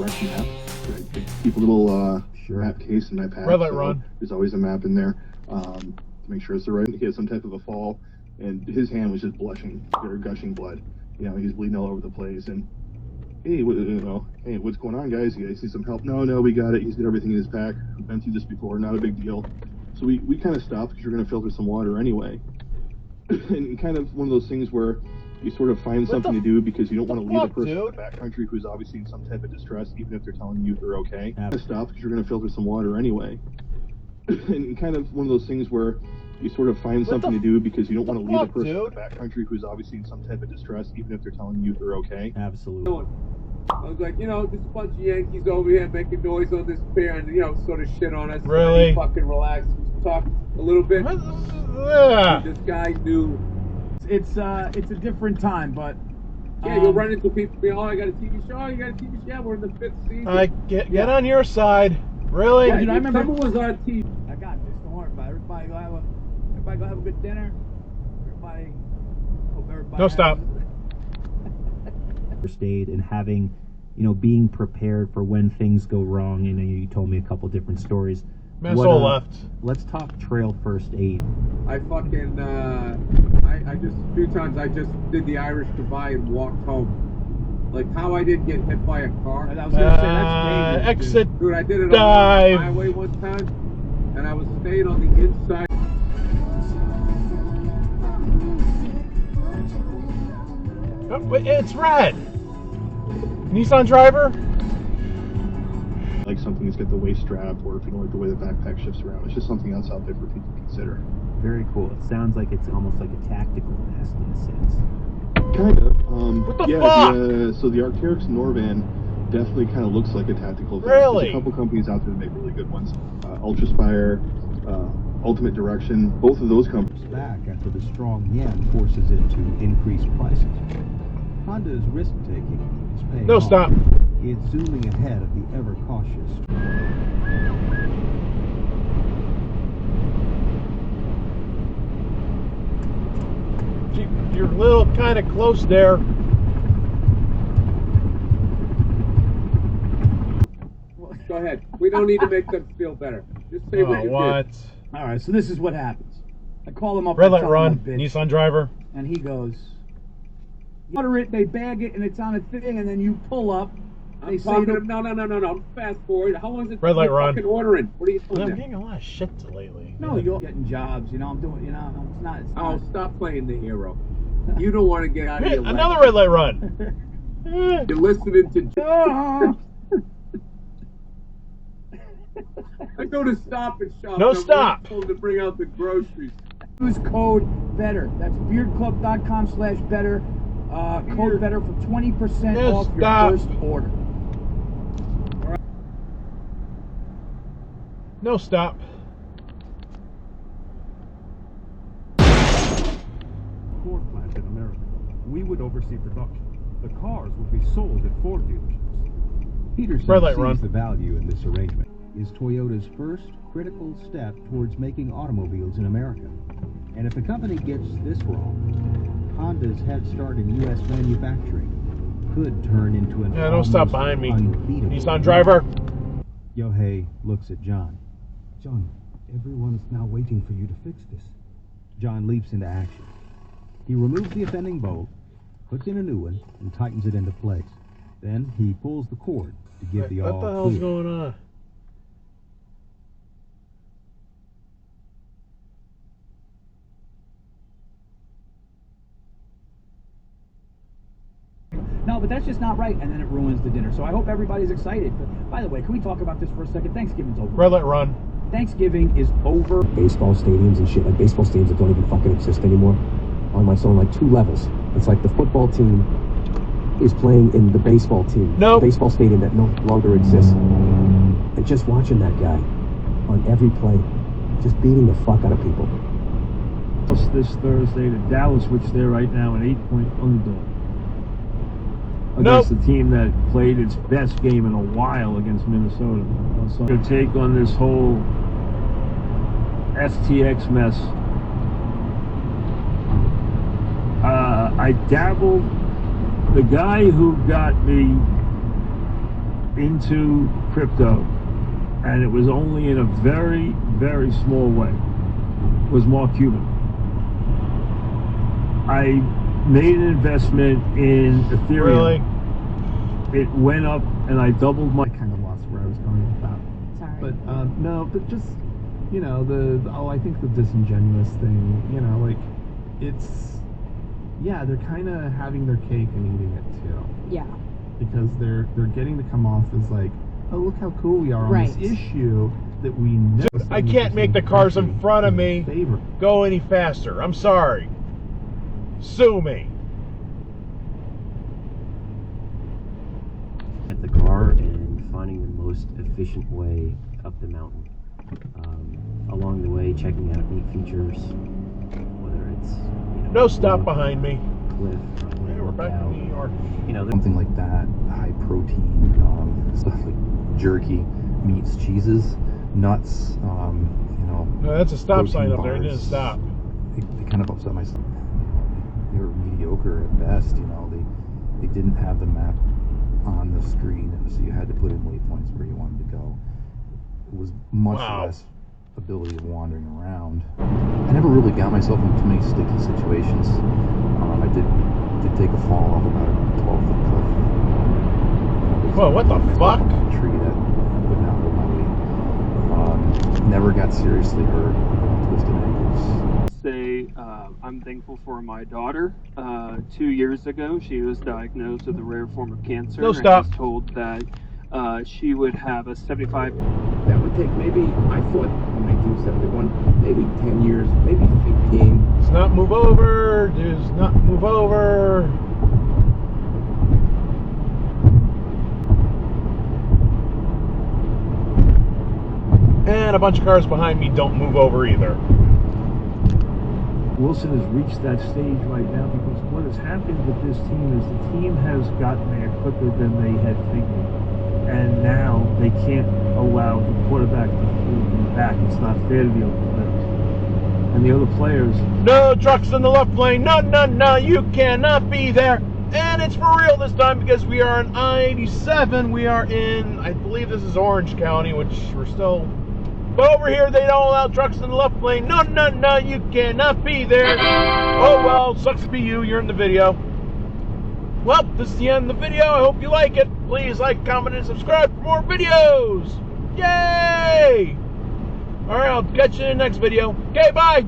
direction map. I keep a little map case in my pack. Red light run. There's always a map in there to make sure it's the right. He had some type of a fall, and his hand was just blushing, or gushing blood. You know, he's bleeding all over the place. And hey, hey, what's going on, guys? You guys need some help? No, we got it. He's got everything in his pack. We've been through this before. Not a big deal. So we kind of stopped because you're going to filter some water anyway. And kind of one of those things where you sort of find something to do because you don't want to leave a person in the backcountry who's obviously in some type of distress, even if they're telling you they're okay. Stop because you're going to filter some water anyway. And kind of one of those things where you sort of find something to do because you don't want to leave a person in the backcountry who's obviously in some type of distress, even if they're telling you they're okay. Absolutely. I was like, you know, this bunch of Yankees over here making noise on this pier and, you know, sort of shit on us. Really? Fucking relax. Talk a little bit. This guy knew. It's a different time, but yeah, you'll run into people. Oh, I got a TV show. Oh, you got a TV show. Yeah, we're in the 5th season. Get on your side. Really? Yeah, dude, I remember someone was on TV. I got this. Don't worry about it. Everybody go have a good dinner. Hope everybody. No, stop. State and having, you know, being prepared for when things go wrong. You know, you told me a couple different stories. Minnesota left. Let's talk trail first aid. I fucking I just a few times I just did the Irish goodbye and walked home. Like how I didn't get hit by a car. I was gonna say that's dangerous. Exit. Dude, I did it dive. on the highway one time, and I was staying on the inside. Oh, it's red. Nissan driver. Like something that's got the waist strap, or if you don't like the way the backpack shifts around. It's just something else out there for people to consider. Very cool. It sounds like it's almost like a tactical vest in a sense. Kind of. What the fuck? So the Arc'teryx Norvan definitely kind of looks like a tactical vest. Really? There's a couple companies out there that make really good ones. Ultraspire, Ultimate Direction, both of those companies. Back after the strong yen forces it to increase prices. Honda's risk-taking is paying No, off. stop. It's zooming ahead of the ever-cautious. You're a little kind of close there. Go ahead. We don't need to make them feel better. Just say what you what? did. all right. So this is what happens. I call him up. Red I light tell him run. I'm a bitch, Nissan driver. and he goes, "You order it, they bag it, and it's on a thing, and then you pull up." They I'm say talking to, no. I'm fast forward. How long is it? Red light you're run. Fucking ordering. What are you I'm doing there? getting a lot of shit lately. "No, you're getting jobs. You know, I'm doing. You know, it's not." Oh, stop playing the hero. You don't want to get out of your Another life. red light run. You're listening to. I go to Stop and Shop. No, I'm stop. told to bring out the groceries. Use code BETTER. That's beardclub.com/better. Code BETTER for 20% Yes, off your stop. first order. No, stop. Ford plant in America. We would oversee production. The cars would be sold at Ford dealerships. Peterson Red light sees run. the value in this arrangement. Is Toyota's first critical step towards making automobiles in America. And if the company gets this wrong, Honda's head start in U.S. manufacturing could turn into an Yeah, don't stop almost behind me. unbeatable Nissan driver. Yohei looks at John. John, everyone is now waiting for you to fix this. John leaps into action. He removes the offending bolt, puts in a new one, and tightens it into place. Then he pulls the cord to give the all What the hell's clear. going on? No, but that's just not right, and then it ruins the dinner. So I hope everybody's excited. But, by the way, can we talk about this for a second? Thanksgiving's over. Red light run. Thanksgiving is over. Baseball stadiums and shit, like baseball stadiums that don't even fucking exist anymore. On like so on like 2 levels. It's like the football team is playing in the baseball team. Nope. Baseball stadium that no longer exists. And just watching that guy on every play, just beating the fuck out of people. This Thursday to Dallas, which they're right now an 8-point underdog Nope. against the team that played its best game in a while against Minnesota. So their take on this whole STX mess. I dabbled. The guy who got me into crypto, and it was only in a very, very small way, was Mark Cuban. I made an investment in Ethereum. Really? It went up, and I doubled my... I kind of lost where I was going with that. Sorry. But no, but just, you know, I think the disingenuous thing, you know, like, it's, yeah, they're kind of having their cake and eating it too. Yeah. Because they're getting to come off as like, oh, look how cool we are on Right. this issue that we never. I can't make the cars in front of me favor. go any faster. I'm sorry. Sue me. At the car and finding the most efficient way up the mountain. Along the way, checking out neat features, whether it's, you know, No stop behind me. cliff, Yeah, we're back in New York. you know, Something like that, high protein stuff like jerky, meats, cheeses, nuts, you know. No, that's a stop protein sign up there. It didn't bars. stop. They kind of upset my stomach. They were mediocre at best, you know. They didn't have the map on the screen, so you had to put in waypoints where you wanted to go. It was much less ability of wandering around. I never really got myself in too many sticky situations. I did take a fall off about a 12-foot cliff. Whoa, what the fuck? A tree that would not hold my weight. Never got seriously hurt, twisted ankles. Say I'm thankful for my daughter. 2 years ago, she was diagnosed with a rare form of cancer. No stop. And was told that she would have a 75. That would take maybe, I thought in 1971, maybe 10 years, maybe 15. Does not move over. Does not move over. And a bunch of cars behind me don't move over either. Wilson has reached that stage right now because what has happened with this team is the team has gotten there quicker than they had figured. And now they can't allow the quarterback to hold them back. It's not fair to the other players. And the other players... No trucks in the left lane. No, no, no. You cannot be there. And it's for real this time because we are in I-87. We are in, I believe this is Orange County, which we're still... But over here, they don't allow trucks in the left lane. No, no, no. You cannot be there. Oh, well. Sucks to be you. You're in the video. Well, this is the end of the video. I hope you like it. Please like, comment, and subscribe for more videos. Yay! All right, I'll catch you in the next video. Okay, bye.